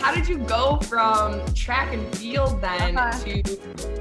how did you go from track and field then to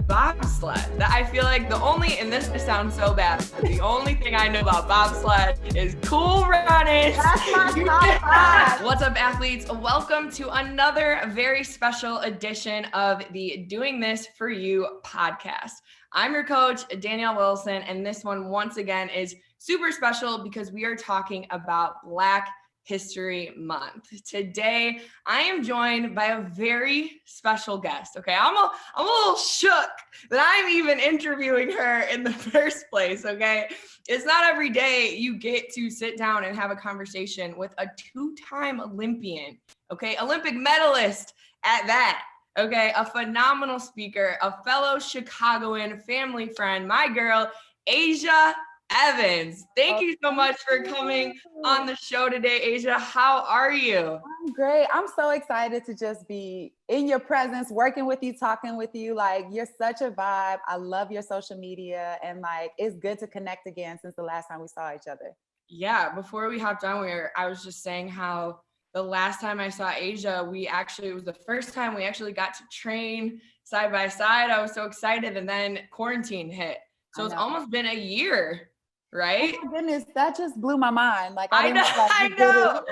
bobsled? I feel like and this sounds so bad, but the only thing I know about bobsled is Cool Runnings. That's my top five. What's up, athletes? Welcome to another very special edition of the Doing This For You podcast. I'm your coach, Danyele Wilson, and this one, once again, is super special because we are talking about Black History Month. Today, I am joined by a very special guest. Okay, I'm a little shook that I'm even interviewing her in the first place. Okay, it's not every day you get to sit down and have a conversation with a two-time Olympian. Okay, Olympic medalist at that. Okay, a phenomenal speaker, a fellow Chicagoan, family friend, my girl, Asia Evans. Thank you so much for coming on the show today, Asia. How are you? I'm great. I'm so excited to just be in your presence, working with you, talking with you. Like, you're such a vibe. I love your social media, and like, it's good to connect again since the last time we saw each other. Yeah, before we hopped on, I was just saying how the last time I saw Asia, it was the first time we actually got to train side by side. I was so excited, and then quarantine hit. So it's almost been a year. Right? Oh my goodness, that just blew my mind. Like, I know.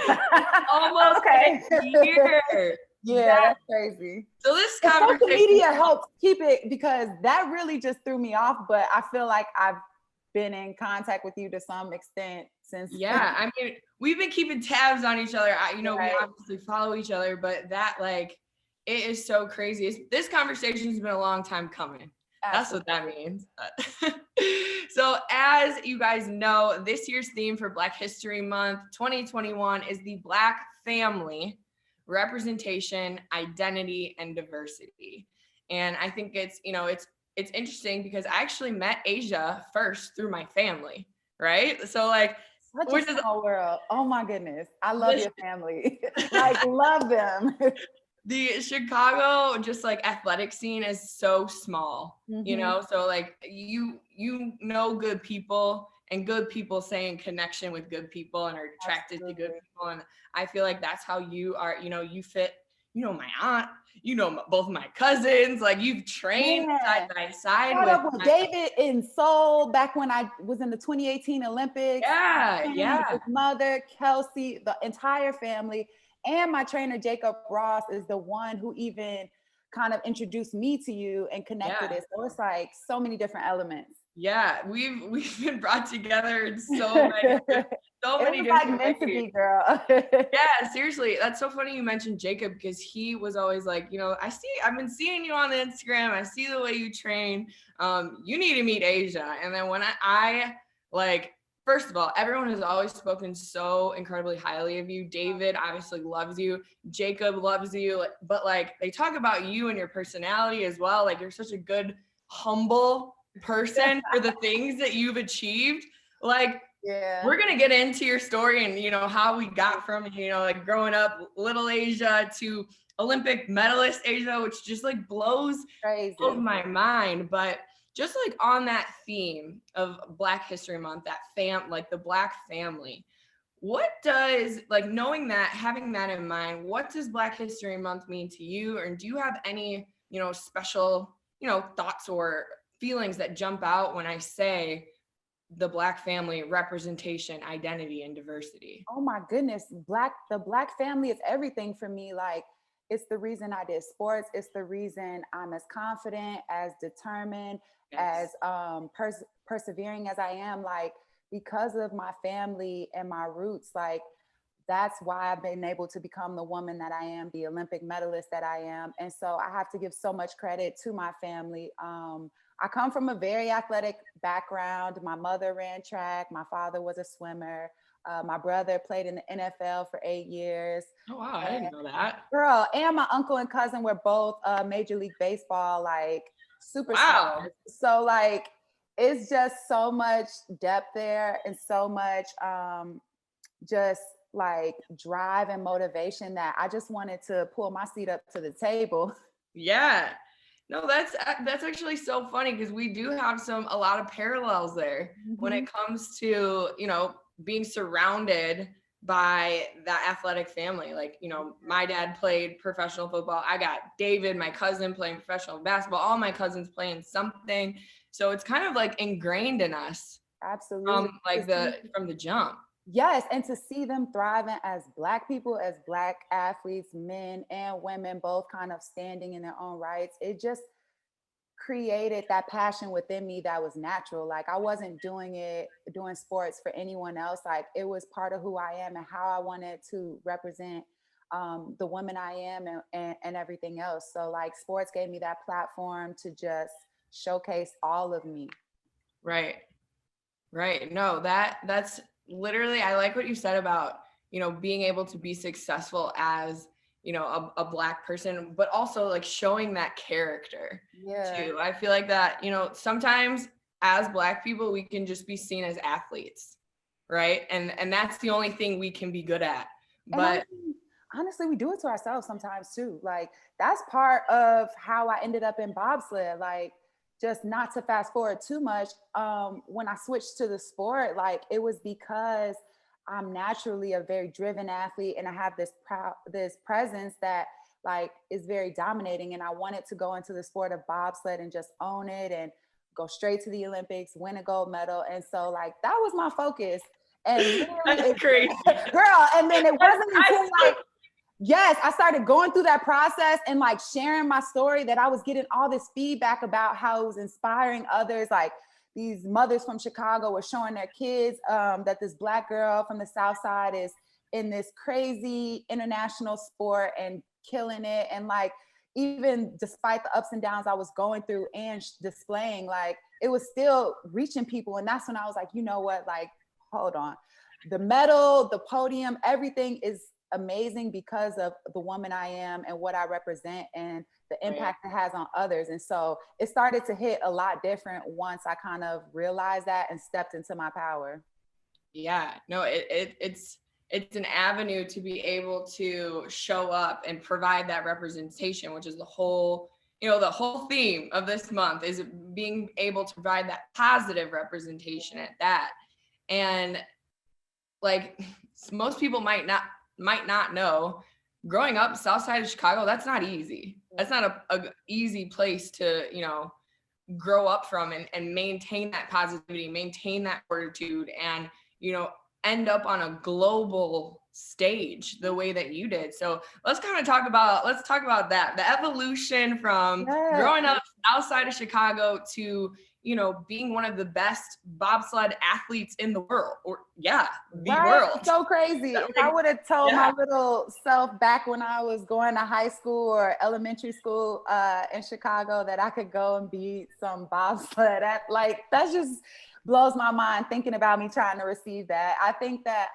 Almost a year. Yeah, that's crazy. So this conversation, social media helps keep it, because that really just threw me off. But I feel like I've been in contact with you to some extent since. Yeah, I mean, we've been keeping tabs on each other. Right. We obviously follow each other, but that, like, it is so crazy. This conversation's been a long time coming. That's what that means. So as you guys know, this year's theme for Black History Month 2021 is the Black family, representation, identity, and diversity. And I think it's interesting because I actually met Asia first through my family, right? So like, such a small world. Oh my goodness. I love your family. Like, love them. The Chicago, just like athletic scene is so small, so like you know good people, and good people stay in connection with good people and are attracted to good people. And I feel like that's how you are, you fit, my aunt, both my cousins, like you've trained side by side with David in Seoul back when I was in the 2018 Olympics. Yeah. His mother, Kelsey, the entire family. And my trainer, Jacob Ross, is the one who even kind of introduced me to you and connected it. So it's like so many different elements. Yeah, we've been brought together in so many different like meant to be, girl. Yeah, seriously. That's so funny you mentioned Jacob, because he was always like, I've been seeing you on the Instagram. I see the way you train. You need to meet Asia. And then when I first of all, everyone has always spoken so incredibly highly of you. David obviously loves you. Jacob loves you. But like, they talk about you and your personality as well. Like, you're such a good, humble person for the things that you've achieved. Like, we're going to get into your story and, how we got from, like growing up, little Asia to Olympic medalist Asia, which just like blows my mind. But just like on that theme of Black History Month, the Black family, what does, like, knowing that, having that in mind, what does Black History Month mean to you? Or do you have any, special, thoughts or feelings that jump out when I say the Black family, representation, identity, and diversity? Oh my goodness. The Black family is everything for me. Like, it's the reason I did sports. It's the reason I'm as confident, as determined, as persevering as I am, like, because of my family and my roots. Like, that's why I've been able to become the woman that I am, the Olympic medalist that I am. And so I have to give so much credit to my family. I come from a very athletic background. My mother ran track. My father was a swimmer. My brother played in the NFL for 8 years. Oh, wow. I didn't know that. Girl, and my uncle and cousin were both Major League Baseball, like, superstars. Wow. So like, it's just so much depth there, and so much just like drive and motivation that I just wanted to pull my seat up to the table. Yeah. No, that's actually so funny, because we do have a lot of parallels there when it comes to, being surrounded by that athletic family. Like, you know, my dad played professional football. I got David, my cousin, playing professional basketball. All my cousins playing something. So it's kind of like ingrained in us Absolutely. from the jump. Yes, and to see them thriving as Black people, as Black athletes, men and women, both kind of standing in their own rights, it just created that passion within me that was natural. Like I wasn't doing sports for anyone else. Like it was part of who I am and how I wanted to represent the woman I am and everything else. So like sports gave me that platform to just showcase all of me. Right. Right. No, that's literally, I like what you said about, you know, being able to be successful as, you know, a Black person, but also like showing that character too. I feel like that, you know, sometimes as Black people, we can just be seen as athletes, right? And that's the only thing we can be good at. But honestly, we do it to ourselves sometimes too. Like that's part of how I ended up in bobsled. Like just not to fast forward too much, when I switched to the sport, like it was because I'm naturally a very driven athlete and I have this presence that like is very dominating, and I wanted to go into the sport of bobsled and just own it and go straight to the Olympics, win a gold medal. And so like that was my focus. And literally, that's crazy. Girl, and then it wasn't until like yes, I started going through that process and like sharing my story that I was getting all this feedback about how it was inspiring others. Like these mothers from Chicago were showing their kids that this Black girl from the South Side is in this crazy international sport and killing it. And like, even despite the ups and downs I was going through and displaying, like it was still reaching people. And that's when I was like, you know what, like, hold on. The medal, the podium, everything is amazing because of the woman I am and what I represent and the impact it has on others. And so it started to hit a lot different once I kind of realized that and stepped into my power. Yeah, no, it's an avenue to be able to show up and provide that representation, which is the whole, you know, the whole theme of this month is being able to provide that positive representation at that. And like most people might not know, growing up south side of Chicago, that's not easy. That's not a easy place to, you know, grow up from and maintain that positivity, maintain that fortitude, and, you know, end up on a global stage the way that you did. So let's talk about that, the evolution from growing up outside of Chicago to, you know, being one of the best bobsled athletes in the world, or the world. So crazy. If I would have told my little self back when I was going to high school or elementary school in Chicago that I could go and be some bobsled, that just blows my mind thinking about me trying to receive that. I think that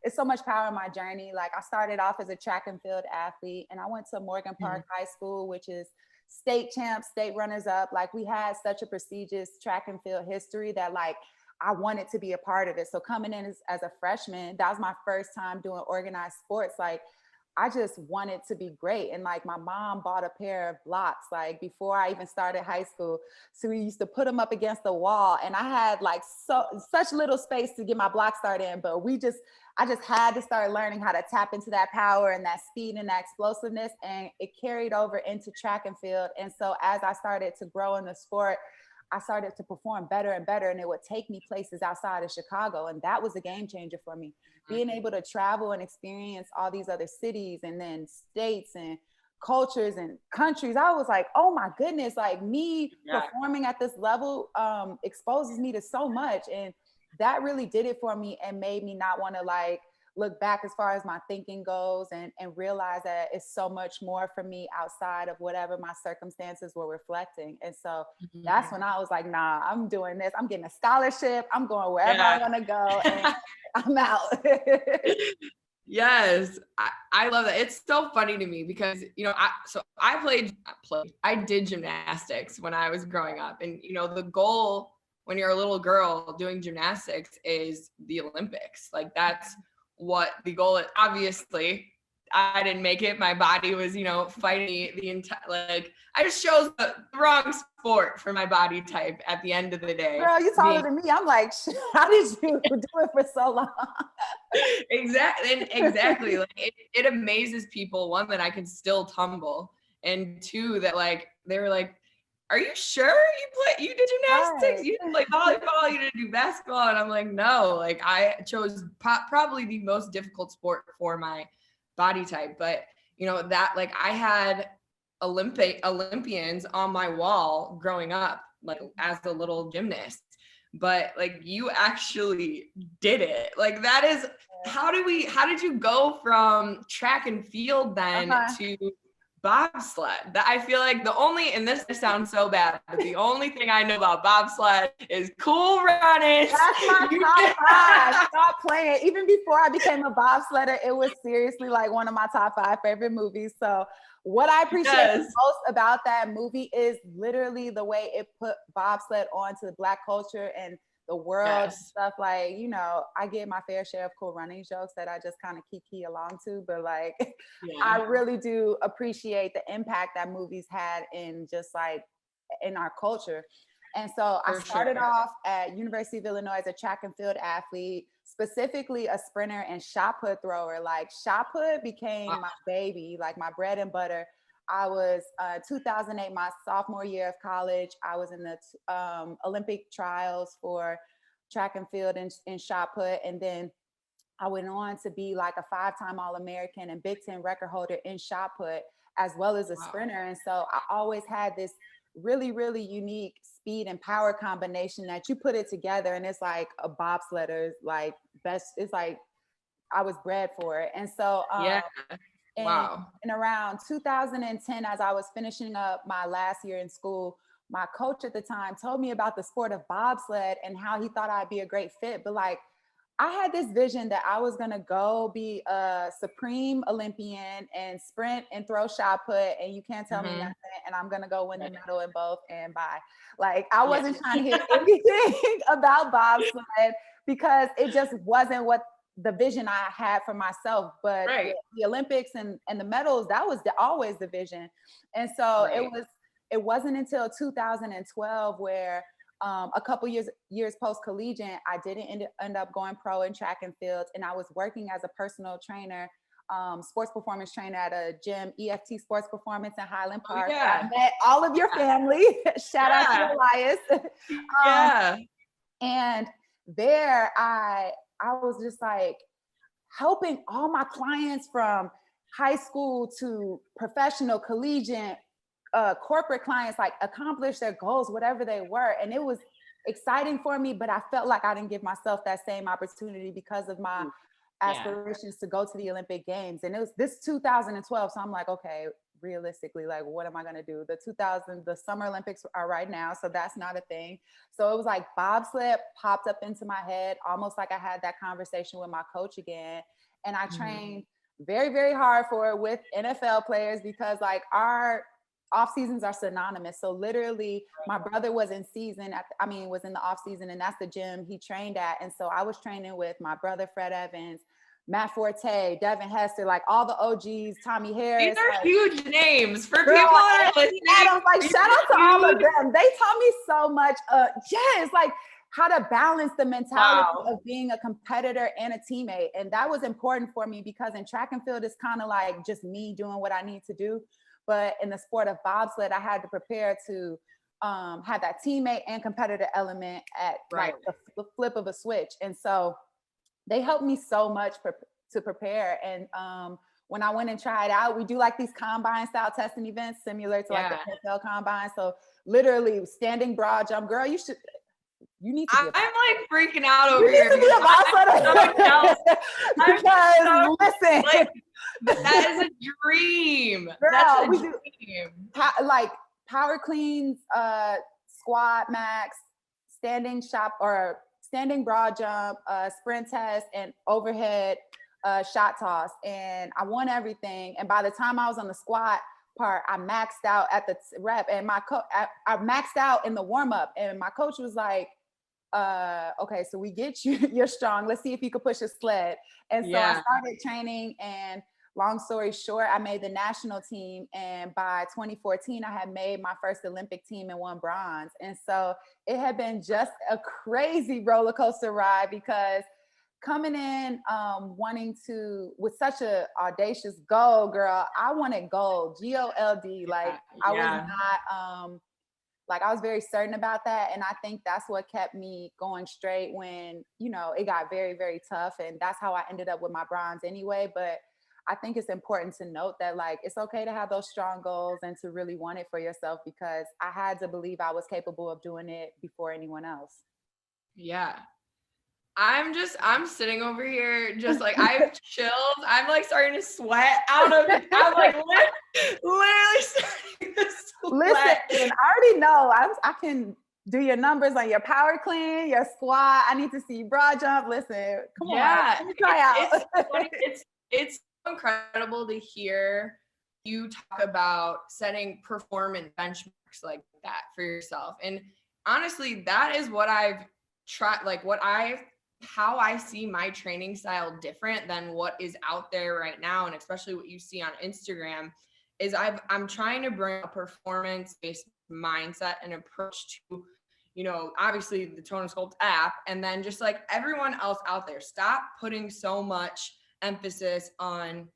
it's so much power in my journey. Like I started off as a track and field athlete, and I went to Morgan Park High School, which is state champs, state runners up. Like we had such a prestigious track and field history that like I wanted to be a part of it. So coming in as a freshman, that was my first time doing organized sports. Like I just wanted to be great. And like my mom bought a pair of blocks like before I even started high school. So we used to put them up against the wall, and I had like such little space to get my block start in, but I just had to start learning how to tap into that power and that speed and that explosiveness, and it carried over into track and field. And so as I started to grow in the sport, I started to perform better and better, and it would take me places outside of Chicago. And that was a game changer for me. Being able to travel and experience all these other cities and then states and cultures and countries. I was like, oh my goodness, like me performing at this level exposes me to so much. And that really did it for me and made me not want to like look back as far as my thinking goes and realize that it's so much more for me outside of whatever my circumstances were reflecting. And so that's when I was like, nah, I'm doing this. I'm getting a scholarship. I'm going wherever I want to go, and I'm out. Yes, I love that. It's so funny to me because, you know, I did gymnastics when I was growing up. And, you know, the goal when you're a little girl doing gymnastics is the Olympics. Like that's what the goal is. Obviously, I didn't make it. My body was, fighting the entire, like, I just chose the wrong sport for my body type at the end of the day. Girl, you taller than me. I'm like, how did you do it for so long? Exactly. Like, it amazes people, one, that I can still tumble, and two, that like, they were like, are you sure you did gymnastics? Right. You didn't play volleyball, you didn't do basketball? And I'm like, no, like, I chose probably the most difficult sport for my body type. But that, like, I had Olympians on my wall growing up, like, as a little gymnast. But like, you actually did it. Like, that is, how did you go from track and field then to bobsled? That, I feel like and this sounds so bad, but the only thing I know about bobsled is Cool Runnings. That's my top 5. Stop playing. Even before I became a bobsledder, it was seriously like one of my top 5 favorite movies. So what I appreciate most about that movie is literally the way it put bobsled onto Black culture and the world and stuff. Like, I get my fair share of Cool Running jokes that I just kind of kiki along to, but like, I really do appreciate the impact that movies had in just like in our culture. And so I started off at University of Illinois as a track and field athlete, specifically a sprinter and shot put thrower. Like, shot put became my baby, like my bread and butter. I was 2008, my sophomore year of college. I was in the Olympic trials for track and field and shot put. And then I went on to be like a 5-time All-American and Big Ten record holder in shot put, as well as a sprinter. And so I always had this really, really unique speed and power combination that you put it together. And it's like a bobsledder's like best, it's like I was bred for it. And so, and around 2010, as I was finishing up my last year in school, my coach at the time told me about the sport of bobsled and how he thought I'd be a great fit. But like, I had this vision that I was gonna go be a supreme Olympian and sprint and throw shot put, and you can't tell me nothing, and I'm gonna go win the medal in both and bye. Like, I wasn't trying to hear anything about bobsled because it just wasn't what the vision I had for myself. But the Olympics and the medals, that was always the vision. And so it wasn't until 2012 where a couple years post collegiate, I didn't end up going pro in track and field, and I was working as a personal trainer, sports performance trainer at a gym, EFT Sports Performance in Highland Park. I met all of your family. Shout out to Elias. And there I was just like helping all my clients from high school to professional, collegiate, corporate clients, like, accomplish their goals, whatever they were. And it was exciting for me, but I felt like I didn't give myself that same opportunity because of my aspirations to go to the Olympic Games. And it was this 2012. So I'm like, okay, realistically, like, what am I going to do? The Summer Olympics are right now, so that's not a thing. So it was like bobsled popped up into my head, almost like I had that conversation with my coach again. And I trained very, very hard for it with NFL players, because like our off seasons are synonymous. So literally my brother was in season was in the off season, and that's the gym he trained at. And so I was training with my brother, Fred Evans, Matt Forte, Devin Hester, like all the OGs, Tommy Harris. These are like, huge names for people that are listening. Like, shout out to all of them. They taught me so much. Like how to balance the mentality of being a competitor and a teammate. And that was important for me, because in track and field, it's kind of like just me doing what I need to do. But in the sport of bobsled, I had to prepare to have that teammate and competitor element at like the flip of a switch. And so they helped me so much to prepare. And when I went and tried out, we do like these combine style testing events similar to like the NFL combine. So literally standing broad jump, girl, you need to be I'm like freaking out over here. You need to be a bobsledder. Because listen, like, that is a dream. Girl, that's a dream. Like power cleans, squat max, standing broad jump, sprint test, and overhead shot toss. And I won everything. And by the time I was on the squat part, I maxed out at the rep, and I maxed out in the warm up. And my coach was like, okay, so we get you, you're strong. Let's see if you can push a sled. And so I started training, and long story short, I made the national team. And by 2014, I had made my first Olympic team and won bronze. And so it had been just a crazy roller coaster ride, because coming in wanting to, with such a audacious goal, girl, I wanted gold, GOLD. Like I was not like, I was very certain about that. And I think that's what kept me going straight when, you know, it got very, very tough. And that's how I ended up with my bronze anyway. But I think it's important to note that, like, it's okay to have those strong goals and to really want it for yourself, because I had to believe I was capable of doing it before anyone else. Yeah. I'm sitting over here just like, I have chills. I'm like starting to sweat out of it. I'm like literally starting to sweat. Listen, I already know I can do your numbers on your power clean, your squat. I need to see broad jump. Listen, come on. Let me try out. It's incredible to hear you talk about setting performance benchmarks like that for yourself. And honestly, that is what I've tried, like how I see my training style different than what is out there right now. And especially what you see on Instagram is I'm trying to bring a performance-based mindset and approach to, you know, obviously the Tone Sculpt app, and then just like everyone else out there, stop putting so much emphasis on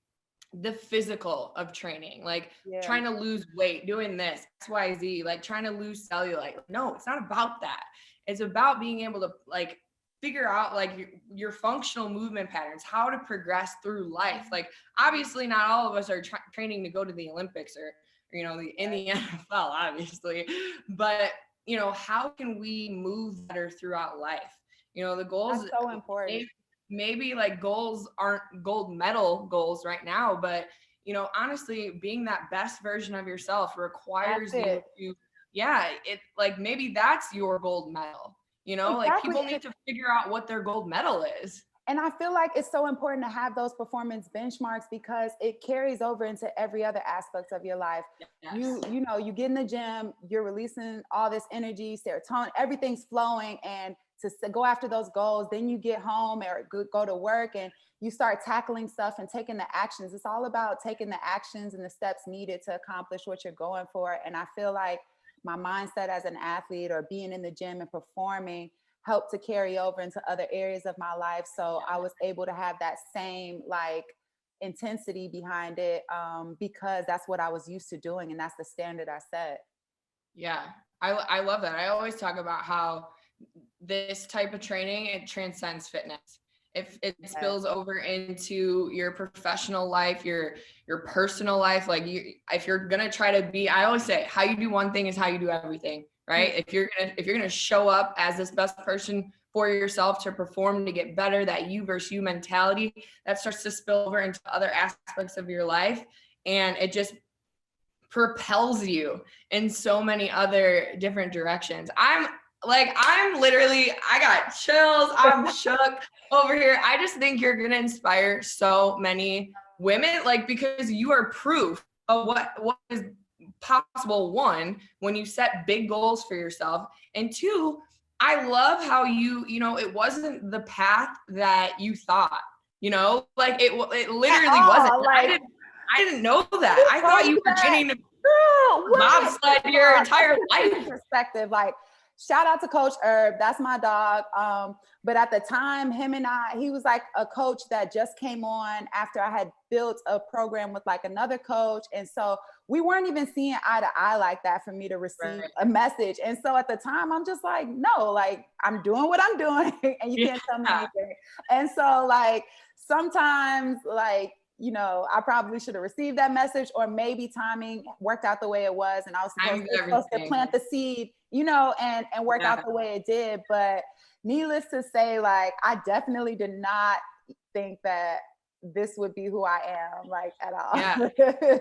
the physical of training, like trying to lose weight, doing this, XYZ, like trying to lose cellulite. No, it's not about that. It's about being able to like figure out like your functional movement patterns, how to progress through life. Like obviously not all of us are training to go to the Olympics or you know, in the NFL, obviously, but you know, how can we move better throughout life? You know, the goals. That's so important. Maybe like goals aren't gold medal goals right now, but you know, honestly, being that best version of yourself requires you to, it like maybe that's your gold medal. You know, like people need to figure out what their gold medal is. And I feel like it's so important to have those performance benchmarks because it carries over into every other aspect of your life. Yes. You know, you get in the gym, you're releasing all this energy, serotonin, everything's flowing, and to go after those goals, then you get home or go to work and you start tackling stuff and taking the actions. It's all about taking the actions and the steps needed to accomplish what you're going for. And I feel like my mindset as an athlete or being in the gym and performing helped to carry over into other areas of my life. So I was able to have that same like intensity behind it because that's what I was used to doing. And that's the standard I set. Yeah, I love that. I always talk about how this type of training, it transcends fitness. If it spills over into your professional life, your personal life, like if you're going to try to be, I always say how you do one thing is how you do everything. Right? If you're gonna show up as this best person for yourself to perform, to get better, that you versus you mentality, that starts to spill over into other aspects of your life, and it just propels you in so many other different directions. I'm literally, I got chills. I'm shook over here. I just think you're gonna inspire so many women, like because you are proof of what is possible, one, when you set big goals for yourself, and two, I love how you know, it wasn't the path that you thought, you know, like it literally wasn't. Like, I didn't know that. I thought you were training to bobsled your entire life. Perspective, like shout out to Coach Herb, that's my dog. But at the time, he was like a coach that just came on after I had built a program with like another coach. And so we weren't even seeing eye to eye like that for me to receive a message. And so at the time, I'm just like, no, like I'm doing what I'm doing and you can't tell me anything. And so like, sometimes like, you know, I probably should have received that message, or maybe timing worked out the way it was. And I was supposed to plant the seed, you know, and work out the way it did. But needless to say, like, I definitely did not think that this would be who I am, like, at all. Yeah.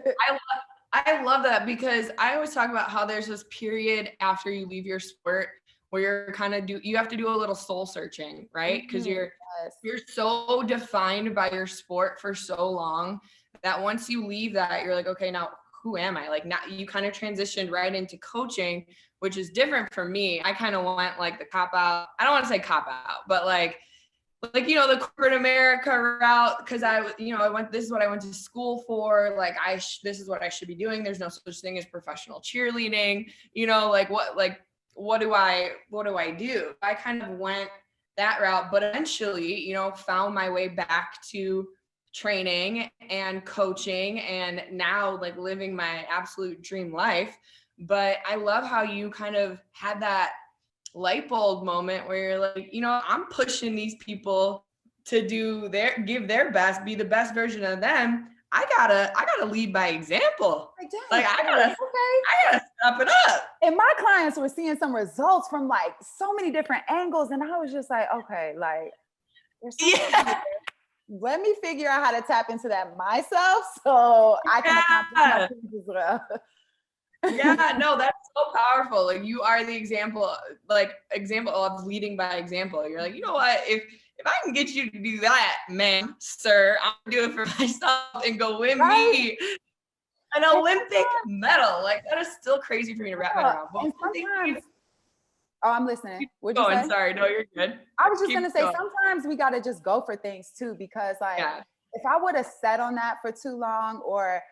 I love that, because I always talk about how there's this period after you leave your sport where you're kind of you have to do a little soul searching, right? Because you're so defined by your sport for so long that once you leave that, you're like, okay, now who am I? Like, now you kind of transitioned right into coaching, which is different for me. I kind of went like the cop out. I don't want to say cop out, but like like, you know, the corporate America route, because this is what I went to school for. Like, this is what I should be doing. There's no such thing as professional cheerleading. You know, what do I do? I kind of went that route, but eventually, you know, found my way back to training and coaching, and now like living my absolute dream life. But I love how you kind of had that light bulb moment where you're like, you know, I'm pushing these people to give their best, be the best version of them. I gotta lead by example. Like, I gotta step it up. And my clients were seeing some results from like so many different angles, and I was just like, okay, like there's something here. Let me figure out how to tap into that myself so I can accomplish my things as well. Yeah, no, that's so powerful. Like, you are the example of leading by example. You're like, you know what, if I can get you to do that, ma'am, sir, I'm gonna do it for myself and go win me an Olympic medal. Like, that is still crazy for me to wrap my head around. And sometimes, I'm listening. What'd you say? Sorry, no, you're good. I was just gonna say, sometimes we gotta just go for things too, because like, if I would have sat on that for too long, or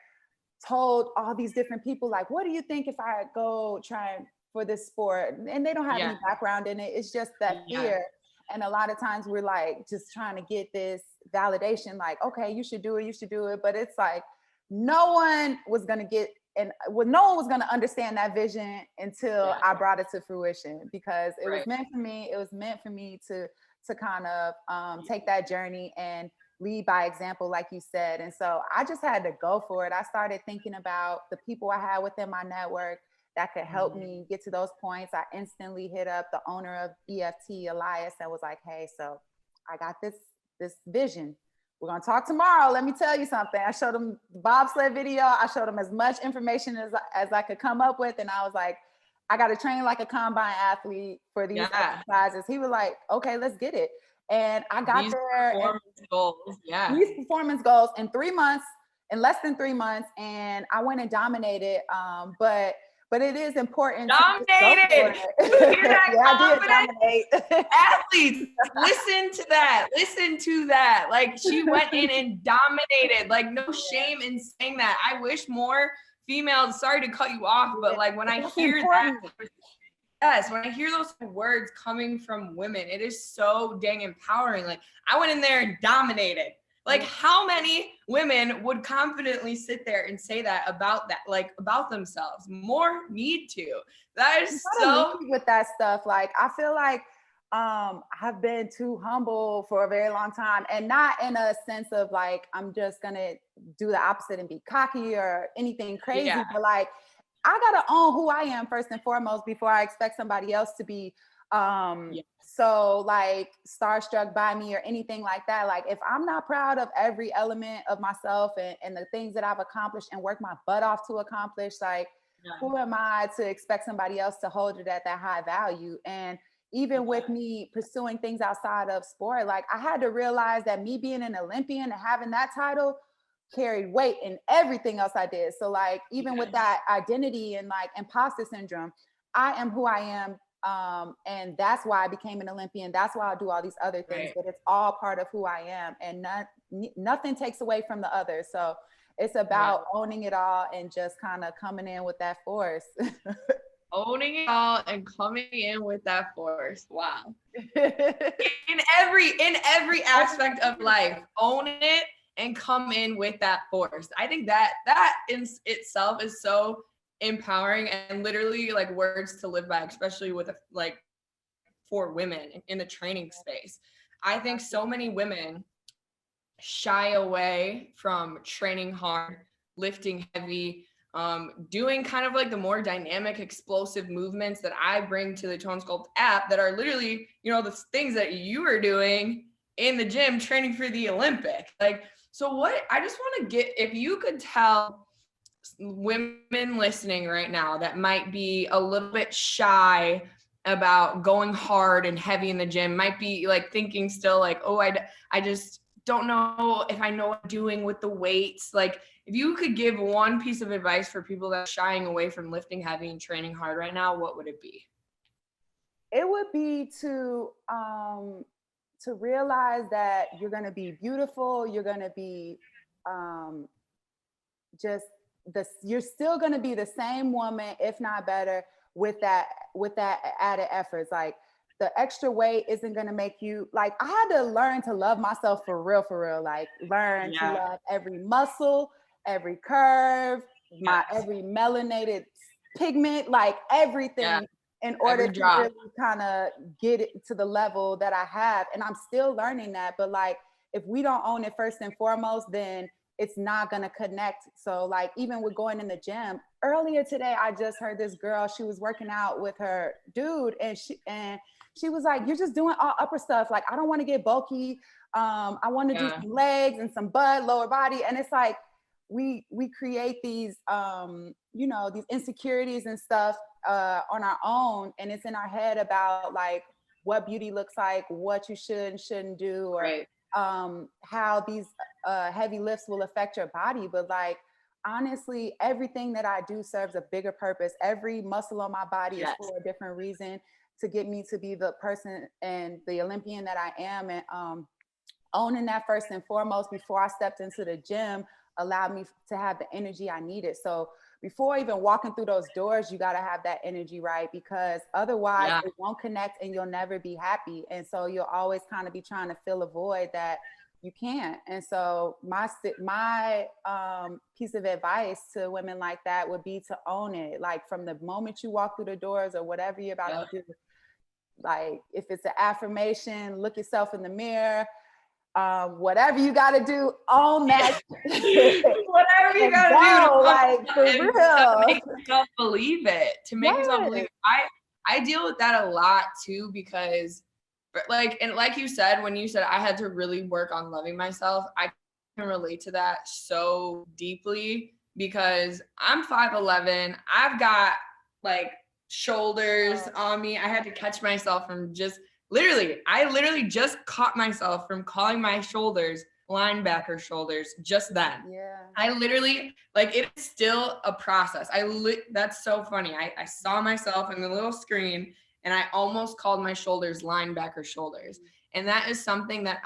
told all these different people, like, what do you think if I go try for this sport? And they don't have any background in it. It's just that fear. And a lot of times we're like just trying to get this validation, like, okay, you should do it. But it's like, no one was going to understand that vision until I brought it to fruition, because it was meant for me. It was meant for me to kind of take that journey and lead by example, like you said. And so I just had to go for it. I started thinking about the people I had within my network that could help me get to those points. I instantly hit up the owner of EFT, Elias, and was like, hey, so I got this vision. We're going to talk tomorrow. Let me tell you something. I showed him the bobsled video. I showed him as much information as I could come up with. And I was like, I got to train like a combine athlete for these exercises. He was like, okay, let's get it. And I got these performance goals in 3 months, in less than 3 months. And I went and dominated. But it is important. Dominated. I did dominate. Athletes, listen to that. Like, she went in and dominated. Like, no shame in saying that. I wish more females, sorry to cut you off, but like, when I hear that, when I hear those words coming from women, it is so dang empowering. Like, I went in there and dominated. Like, how many women would confidently sit there and say that about themselves? More need to. That is so with that stuff. Like, I feel like I've been too humble for a very long time, and not in a sense of like, I'm just gonna do the opposite and be cocky or anything crazy, but like, I gotta own who I am first and foremost before I expect somebody else to be so like starstruck by me or anything like that. Like, if I'm not proud of every element of myself and the things that I've accomplished and worked my butt off to accomplish, like, who am I to expect somebody else to hold it at that high value? And even with me pursuing things outside of sport, like, I had to realize that me being an Olympian and having that title carried weight in everything else I did. So like, even with that identity and like imposter syndrome, I am who I am. And that's why I became an Olympian. That's why I do all these other things, but it's all part of who I am, and nothing takes away from the other. So it's about owning it all and just kind of coming in with that force. Owning it all and coming in with that force. Wow. in every aspect of life, own it and come in with that force. I think that in itself is so empowering and literally like words to live by, especially with like for women in the training space. I think so many women shy away from training hard, lifting heavy, doing kind of like the more dynamic, explosive movements that I bring to the Tone Sculpt app that are literally, you know, the things that you are doing in the gym training for the Olympic. Like, so what I just want to get, if you could tell women listening right now that might be a little bit shy about going hard and heavy in the gym, might be like thinking still like, oh, I just don't know if I know what I'm doing with the weights. Like, if you could give one piece of advice for people that are shying away from lifting heavy and training hard right now, what would it be? It would be to to realize that you're going to be beautiful, you're going to be just this, you're still going to be the same woman, if not better, with that added efforts. Like the extra weight isn't going to make you, like, I had to learn to love myself for real, like learn to love every muscle, every curve, my every melanated pigment, like everything, in order to really kind of get it to the level that I have. And I'm still learning that. But like, if we don't own it first and foremost, then it's not going to connect. So like, even with going in the gym earlier today, I just heard this girl, she was working out with her dude, and she was like, you're just doing all upper stuff. Like, I don't want to get bulky. I want to do some legs and some butt, lower body. And it's like, we create these, you know, these insecurities and stuff on our own. And it's in our head about like what beauty looks like, what you should and shouldn't do, or how these heavy lifts will affect your body. But like, honestly, everything that I do serves a bigger purpose. Every muscle on my body is for a different reason, to get me to be the person and the Olympian that I am. And owning that first and foremost before I stepped into the gym allowed me to have the energy I needed. So before even walking through those doors, you got to have that energy right, because otherwise it won't connect and you'll never be happy. And so you'll always kind of be trying to fill a void that you can't. And so my piece of advice to women like that would be to own it. Like from the moment you walk through the doors or whatever you're about to do, like if it's an affirmation, look yourself in the mirror, whatever you got to do, own that. Whatever you got to do, like for real, to make yourself believe it. To make yourself believe it. I deal with that a lot too, because like, and like you said, when you said I had to really work on loving myself, I can relate to that so deeply, because I'm 5'11". I've got like shoulders on me. I had to catch myself from just I literally just caught myself from calling my shoulders linebacker shoulders just then. I literally, like, it's still a process. That's so funny. I saw myself in the little screen and I almost called my shoulders linebacker shoulders. And that is something that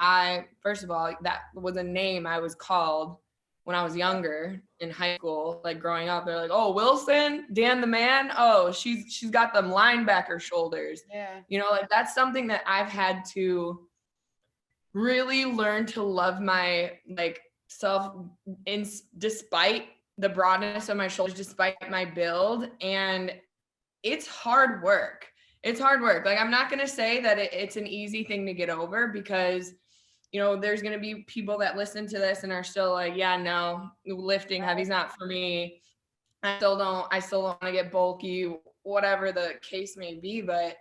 first of all, that was a name I was called when I was younger in high school, like growing up. They're like, oh, Wilson, Dan the man. Oh, she's got them linebacker shoulders. You know, like that's something that I've had to really learn to love my like self despite the broadness of my shoulders, despite my build. And it's hard work. It's hard work. Like, I'm not going to say that it's an easy thing to get over, because you know, there's going to be people that listen to this and are still like, yeah, no, lifting heavy's not for me. I still don't want to get bulky, whatever the case may be. But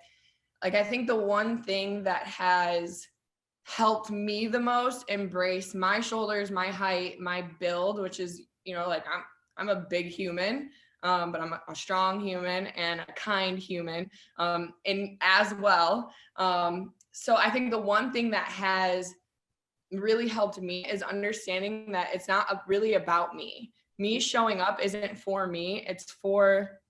like, I think the one thing that has helped me the most embrace my shoulders, my height, my build, which is, you know, like I'm a big human, but I'm a strong human and a kind human, and as well. So I think the one thing that has really helped me is understanding that it's not really about me. Me showing up isn't for me. It's for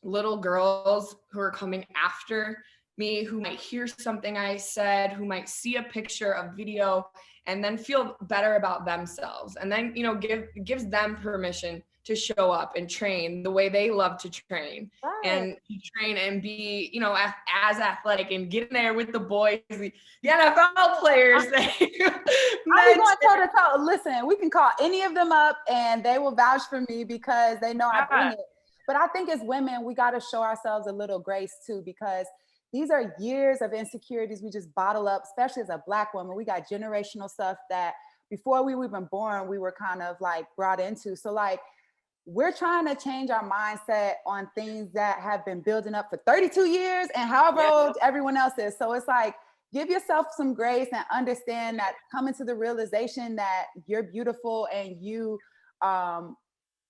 little girls who are coming after me, who might hear something I said, who might see a picture, a video, and then feel better about themselves. And then, you know, gives them permission to show up and train the way they love to train, and train and be, you know, as athletic and get in there with the boys, the NFL players. I'm going toe to toe. Listen, we can call any of them up and they will vouch for me because they know I bring it. But I think as women, we got to show ourselves a little grace too, because these are years of insecurities we just bottle up, especially as a Black woman. We got generational stuff that before we were even born, we were kind of like brought into. So like, we're trying to change our mindset on things that have been building up for 32 years and however old everyone else is. So it's like, give yourself some grace and understand that coming to the realization that you're beautiful and you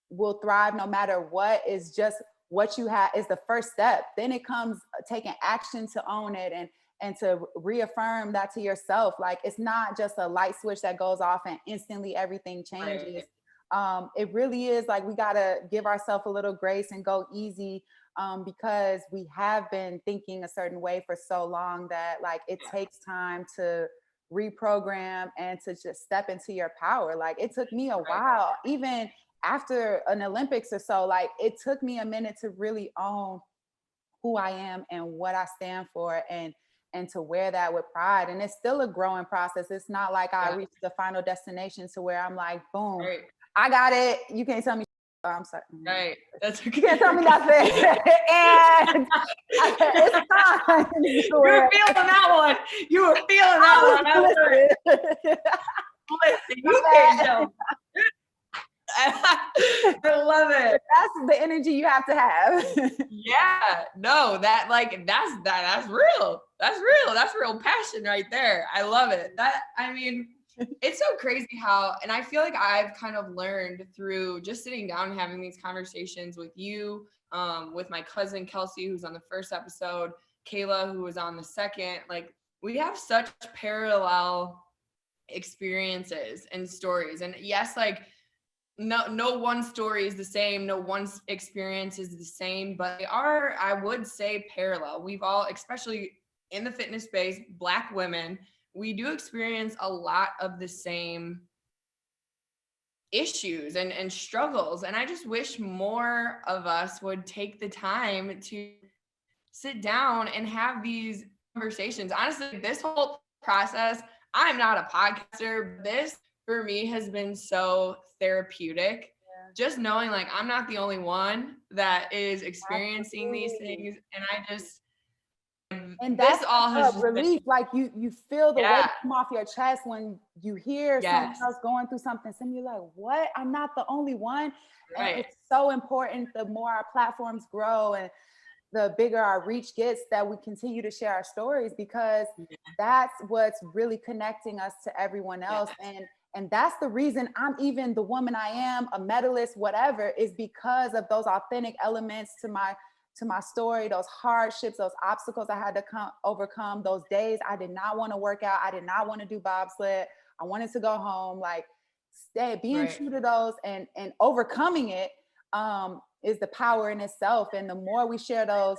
will thrive no matter what is just what you have is the first step. Then it comes taking action to own it and to reaffirm that to yourself. Like, it's not just a light switch that goes off and instantly everything changes. It really is like, we got to give ourselves a little grace and go easy, because we have been thinking a certain way for so long that like it takes time to reprogram and to just step into your power. Like it took me a Right. while, even after an Olympics or so, like it took me a minute to really own who I am and what I stand for, and to wear that with pride. And it's still a growing process. It's not like I Yeah. reached the final destination to where I'm like, boom, Right. I got it. You can't tell me. Oh, I'm sorry. Right. That's okay. You can't tell me nothing. And it's times You were where feeling that one. You were feeling that one. listen, Listen, you can't tell. I love it. that's the energy you have to have. Yeah, no, that like that's real. That's real. That's real passion right there. I love it. I mean, it's so crazy how, and I feel like I've kind of learned through just sitting down and having these conversations with you, with my cousin Kelsey, who's on the first episode, Kayla, who was on the second. Like we have such parallel experiences and stories. And yes, like no one story is the same, no one experience is the same, but they are, I would say, parallel. We've all, especially in the fitness space, Black women, we do experience a lot of the same issues and struggles. And I just wish more of us would take the time to sit down and have these conversations. Honestly, this whole process, I'm not a podcaster, but this for me has been so therapeutic. Yeah. Just knowing like I'm not the only one that is experiencing these things. And I just, and this that's all has just relief. been, Like you feel the weight yeah, come off your chest when you hear someone yes, else going through something. And you're like, what? I'm not the only one. And right, it's so important. The more our platforms grow and the bigger our reach gets, that we continue to share our stories, because yeah, that's what's really connecting us to everyone else. yes, And that's the reason I'm even the woman I am, a medalist, whatever, is because of those authentic elements to my story, those hardships, those obstacles I had to overcome, those days I did not want to work out, I did not want to do bobsled, I wanted to go home, like being right, true to those and overcoming it, is the power in itself. And the more we share those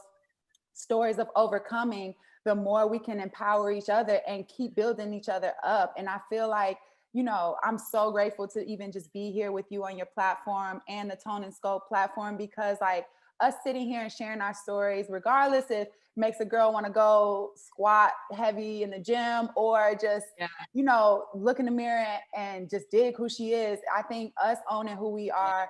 stories of overcoming, the more we can empower each other and keep building each other up. And I feel like, I'm so grateful to even just be here with you on your platform and the Tone and Sculpt platform, because like us sitting here and sharing our stories, regardless if it makes a girl want to go squat heavy in the gym or just, yeah, look in the mirror and just dig who she is. I think us owning who we are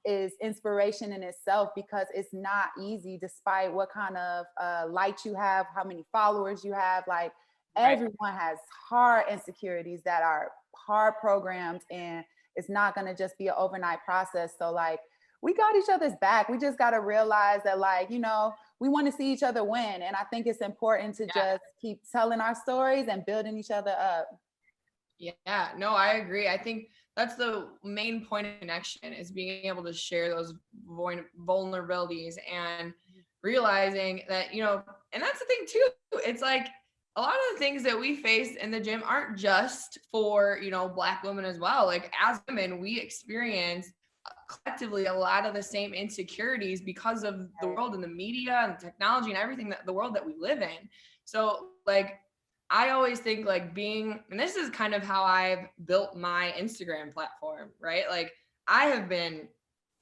is inspiration in itself, because it's not easy, despite what kind of light you have, how many followers you have. Like right. everyone has hard insecurities that are hard programs, and it's not going to just be an overnight process. So like we got each other's back. We just got to realize that, like, we want to see each other win. And I think it's important to just keep telling our stories and building each other up. Yeah, no, I agree. I think that's the main point of connection, is being able to share those vulnerabilities and realizing that, and that's the thing too. It's like a lot of the things that we face in the gym aren't just for, Black women as well. Like as women, we experience collectively a lot of the same insecurities because of the world and the media and technology and everything, that the world that we live in. So like, I always think like and this is kind of how I've built my Instagram platform, right? Like I have been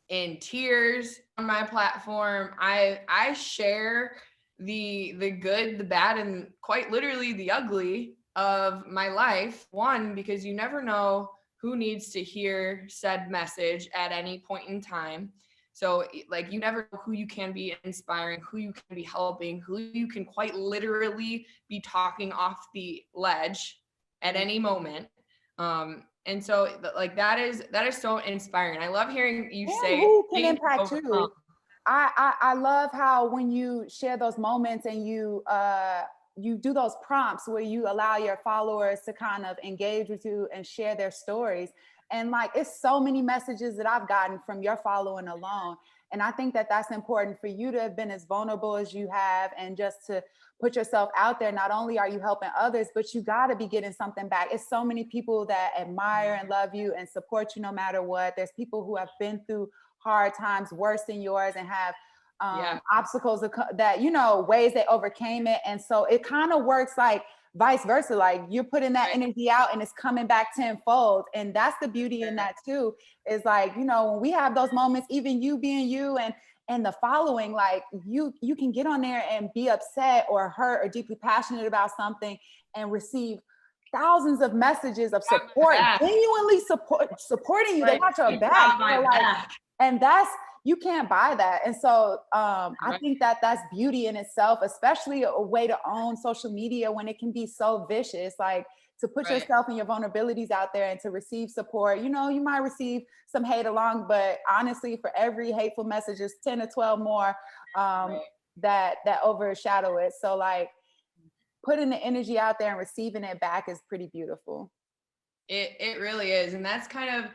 in tears on my platform. I share the good, the bad, and quite literally the ugly of my life. One, because you never know who needs to hear said message at any point in time. So like you never know who you can be inspiring, who you can be helping, who you can quite literally be talking off the ledge at any moment. And so like that is so inspiring. I love hearing you say Who can impact you. I love how when you share those moments and you do those prompts where you allow your followers to kind of engage with you and share their stories. And like, it's so many messages that I've gotten from your following alone. And I think that that's important for you to have been as vulnerable as you have, and just to put yourself out there. Not only are you helping others, but you got to be getting something back. It's so many people that admire and love you and support you no matter what. There's people who have been through hard times worse than yours and have obstacles that, you know, ways they overcame it. And so it kind of works like vice versa. Like you're putting that energy out and it's coming back tenfold. And that's the beauty in that too, is like, you know, when we have those moments, even you being you and the following, like you can get on there and be upset or hurt or deeply passionate about something and receive thousands of messages of support, genuinely supporting you. They got your back. And that's, you can't buy that. And so I think that that's beauty in itself, especially a way to own social media when it can be so vicious, like to put yourself and your vulnerabilities out there and to receive support. You know, you might receive some hate along, but honestly, for every hateful message, there's 10 or 12 more that overshadow it. So like putting the energy out there and receiving it back is pretty beautiful. It really is. And that's kind of,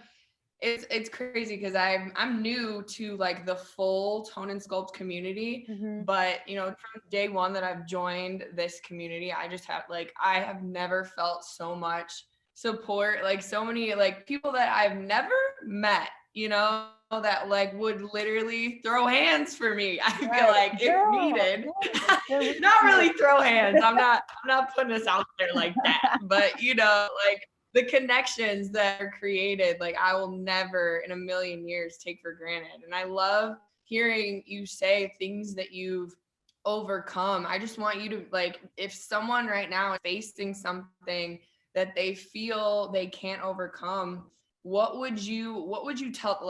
it's crazy because I'm new to like the full Tone and Sculpt community, but you know, from day one that I've joined this community, I just have like, I have never felt so much support, like so many like people that I've never met, you know, that like would literally throw hands for me. I feel like if needed, not really throw hands. I'm not putting this out there like that, but you know, like the connections that are created, like I will never in a million years take for granted. And I love hearing you say things that you've overcome. I just want you to like, if someone right now is facing something that they feel they can't overcome, what would you tell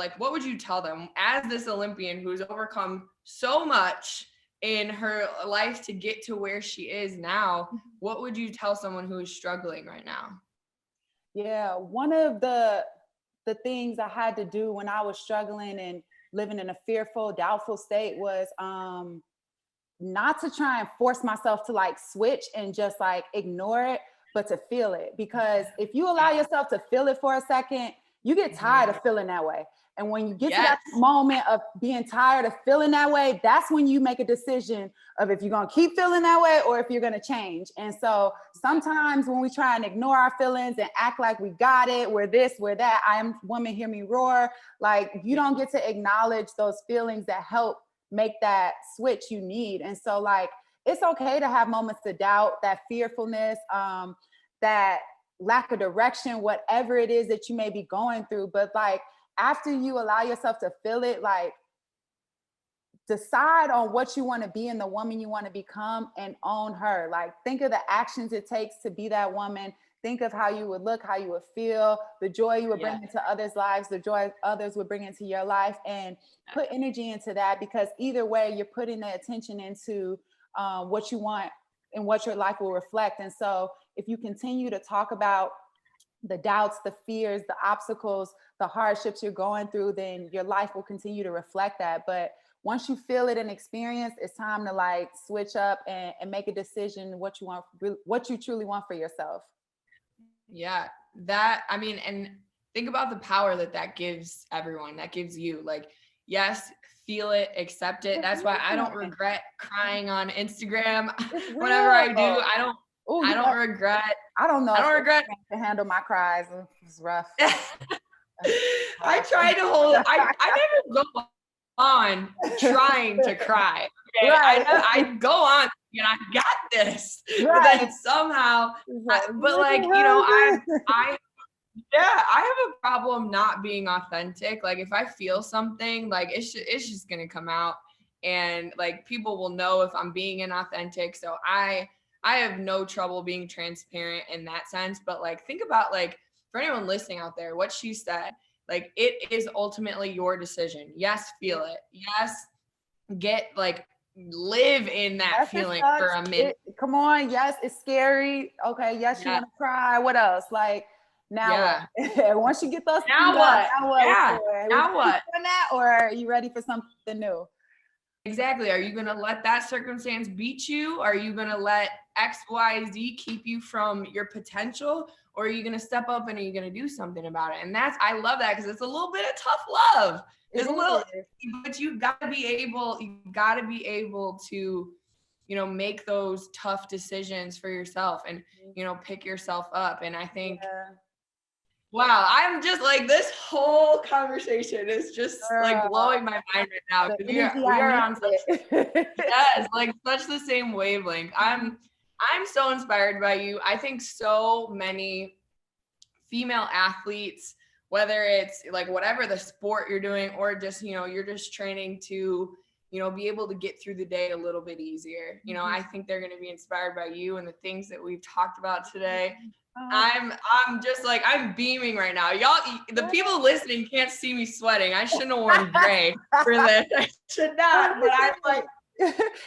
them as this Olympian who's overcome so much in her life to get to where she is now? What would you tell someone who is struggling right now? Yeah, one of the things I had to do when I was struggling and living in a fearful, doubtful state was not to try and force myself to like switch and just like ignore it, but to feel it. Because if you allow yourself to feel it for a second, you get tired of feeling that way. And when you get to that moment of being tired of feeling that way, that's when you make a decision of if you're going to keep feeling that way or if you're going to change. And so sometimes when we try and ignore our feelings and act like we got it, we're this, we're that, I am woman, hear me roar. Like you don't get to acknowledge those feelings that help make that switch you need. And so like, it's okay to have moments of doubt, that fearfulness, that lack of direction, whatever it is that you may be going through. But like, after you allow yourself to feel it, like decide on what you want to be and the woman you want to become and own her. Like think of the actions it takes to be that woman. Think of how you would look, how you would feel, the joy you would bring into others' lives, the joy others would bring into your life, and put energy into that, because either way, you're putting the attention into what you want and what your life will reflect. And so if you continue to talk about the doubts, the fears, the obstacles, the hardships you're going through, then your life will continue to reflect that. But once you feel it and experience, it's time to like switch up and make a decision what you want, what you truly want for yourself. Yeah, that, I mean, and think about the power that gives everyone, that gives you. Like, yes, feel it, accept it. That's why I don't regret crying on Instagram. Whenever I do, I don't regret. I don't know. I don't regret to handle my cries. It's rough. I try to hold. I never go on trying to cry. Okay? I go on and I got this. But then somehow, but like, you know, I have a problem not being authentic. Like if I feel something, like it's just gonna come out, and like people will know if I'm being inauthentic. So I have no trouble being transparent in that sense. But like, think about like, for anyone listening out there, what she said, like it is ultimately your decision. Yes, feel it. Yes, live in that feeling for a minute. Come on. Yes, it's scary. Okay. Yes, you want to cry. What else? Like now what? Once you get those now what? Now what? Yeah. Now what? Or are you ready for something new? Exactly. Are you going to let that circumstance beat you? Are you going to let X, Y, Z keep you from your potential? Or are you going to step up and are you going to do something about it? And I love that, because it's a little bit of tough love. It's a little, but you got to be able to, you know, make those tough decisions for yourself and, you know, pick yourself up. And I think Wow, I'm just like, this whole conversation is just like Girl, blowing my mind right now the because energy we I are on such, needed. yes, like such the same wavelength. I'm so inspired by you. I think so many female athletes, whether it's like whatever the sport you're doing or just, you're just training to, be able to get through the day a little bit easier. I think they're going to be inspired by you and the things that we've talked about today. I'm just like, I'm beaming right now. Y'all, the people listening can't see me sweating. I shouldn't have worn gray for this. I should not, but I'm like,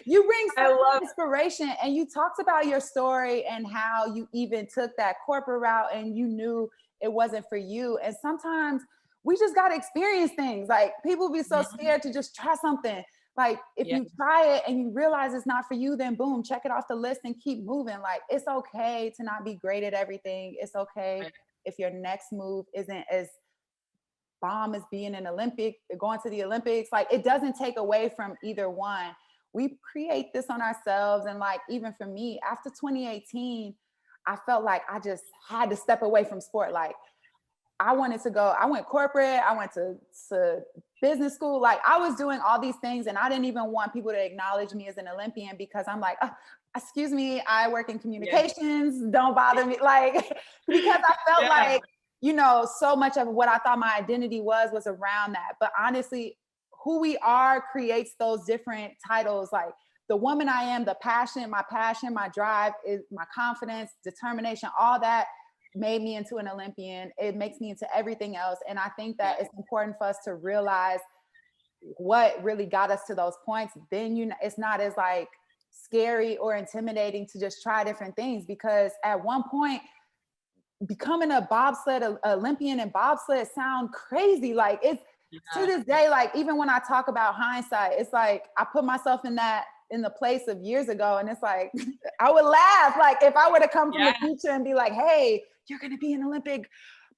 you bring I so love much inspiration, and you talked about your story and how you even took that corporate route and you knew it wasn't for you. And sometimes we just got to experience things. Like, people be so scared to just try something. Like, if you try it and you realize it's not for you, then boom, check it off the list and keep moving. Like, it's okay to not be great at everything. It's okay if your next move isn't as bomb as being an Olympic, going to the Olympics. Like, it doesn't take away from either one. We create this on ourselves. And like, even for me, after 2018, I felt like I just had to step away from sport. Like, I went corporate, I went to business school. Like, I was doing all these things and I didn't even want people to acknowledge me as an Olympian because I'm like, oh, excuse me, I work in communications, don't bother me. Like, because I felt like, so much of what I thought my identity was around that. But honestly, who we are creates those different titles. Like, the woman I am, my passion, my drive, is my confidence, determination, all that made me into an Olympian. It makes me into everything else. And I think that it's important for us to realize what really got us to those points. Then it's not as like scary or intimidating to just try different things, because at one point, becoming a bobsled Olympian and bobsled sound crazy. Like, it's to this day, like, even when I talk about hindsight, it's like I put myself in the place of years ago, and it's like I would laugh. Like, if I were to come from the future and be like, hey, you're gonna be an Olympic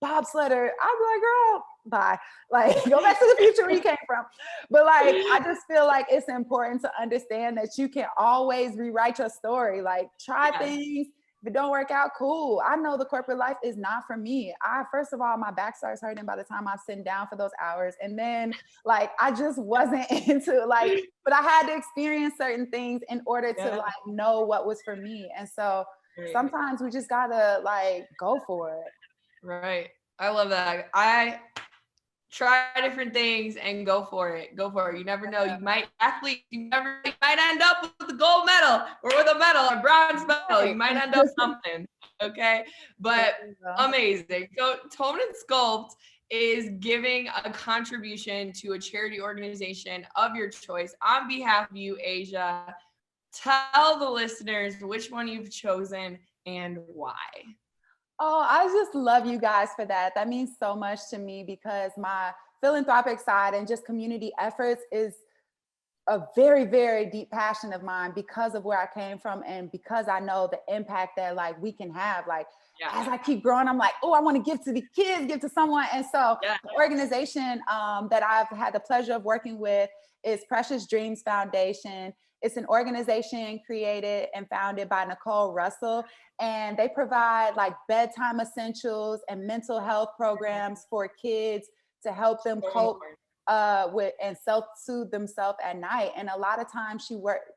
bobsledder, I'd be like, girl, bye. Like, go back to the future where you came from. But like, I just feel like it's important to understand that you can always rewrite your story. Like, try things. If it don't work out, cool. I know the corporate life is not for me. First of all, my back starts hurting by the time I'm sitting down for those hours. And then like, I just wasn't into like, but I had to experience certain things in order to like know what was for me. And so sometimes we just gotta like go for it. Right. I love that. I try different things and go for it. Go for it. You never know. You might end up with the gold medal or with a medal or bronze medal. You might end up something. Okay. But amazing. So Tone Sculpt is giving a contribution to a charity organization of your choice. On behalf of you, Asia, tell the listeners which one you've chosen and why. Oh, I just love you guys for that. That means so much to me, because my philanthropic side and just community efforts is a very, very deep passion of mine, because of where I came from and because I know the impact that like we can have. Like, as I keep growing, I'm like, oh, I want to give to the kids, give to someone. And so the organization that I've had the pleasure of working with is Precious Dreams Foundation. It's an organization created and founded by Nicole Russell, and they provide like bedtime essentials and mental health programs for kids to help them cope with and self-soothe themselves at night. And a lot of times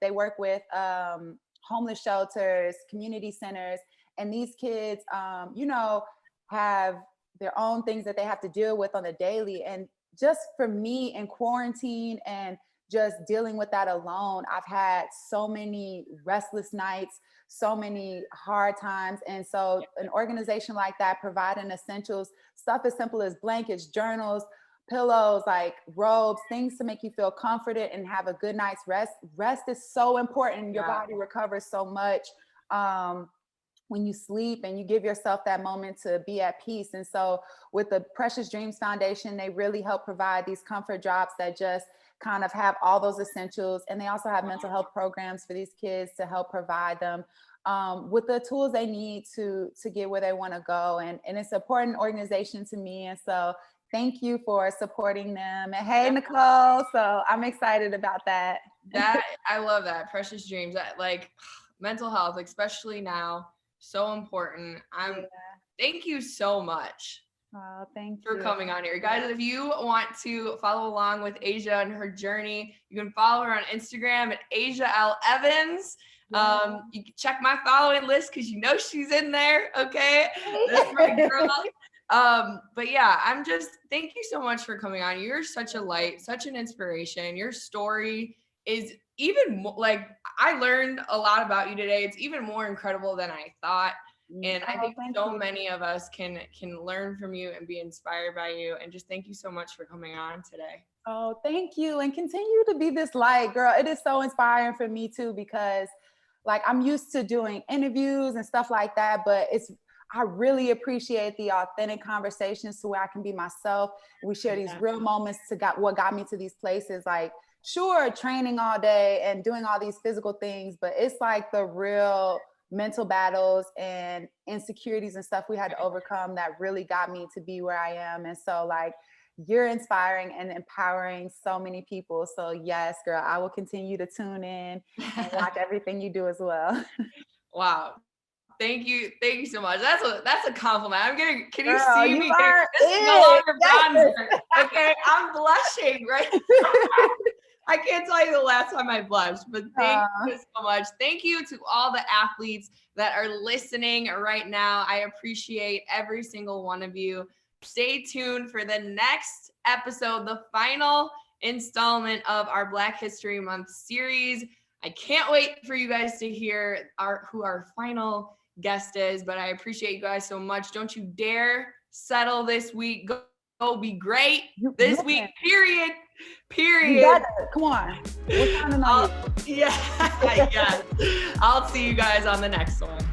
they work with homeless shelters, community centers, and these kids, have their own things that they have to deal with on a daily. And just for me in quarantine and just dealing with that alone, I've had so many restless nights, so many hard times. And so an organization like that providing essentials, stuff as simple as blankets, journals, pillows, like robes, things to make you feel comforted and have a good night's rest. Rest is so important. Your body recovers so much when you sleep and you give yourself that moment to be at peace. And so with the Precious Dreams Foundation, they really help provide these comfort drops that just kind of have all those essentials. And they also have mental health programs for these kids to help provide them with the tools they need to get where they want to go. And it's an important organization to me. And so thank you for supporting them. And hey, Nicole. So I'm excited about that. I love that. Precious Dreams. That, like, mental health, especially now, so important. Thank you so much. Oh, thank for you. coming on here. Guys, if you want to follow along with Asia and her journey, you can follow her on Instagram at Asia L. Evans. You can check my following list because you know she's in there. Okay. That's my girl. But yeah, thank you so much for coming on. You're such a light, such an inspiration. Your story is even more like, I learned a lot about you today. It's even more incredible than I thought. And I think so many of us can learn from you and be inspired by you. And just thank you so much for coming on today. Oh, thank you. And continue to be this light, girl. It is so inspiring for me too, because like I'm used to doing interviews and stuff like that, but I really appreciate the authentic conversations to where I can be myself. We share these real moments what got me to these places. Like, sure, training all day and doing all these physical things, but it's like the real mental battles and insecurities and stuff we had to overcome that really got me to be where I am. And so like, you're inspiring and empowering so many people. So yes, girl, I will continue to tune in and watch everything you do as well. Wow. Thank you so much. That's a compliment. Can you Girl, see me? This is no longer bronzer. Okay, I'm blushing right now. I can't tell you the last time I blushed, but thank you so much. Thank you to all the athletes that are listening right now. I appreciate every single one of you. Stay tuned for the next episode, the final installment of our Black History Month series. I can't wait for you guys to hear who our final guest is, but I appreciate you guys so much. Don't you dare settle this week. Go be great this week, period. You got it. Come on. Yeah. I'll see you guys on the next one.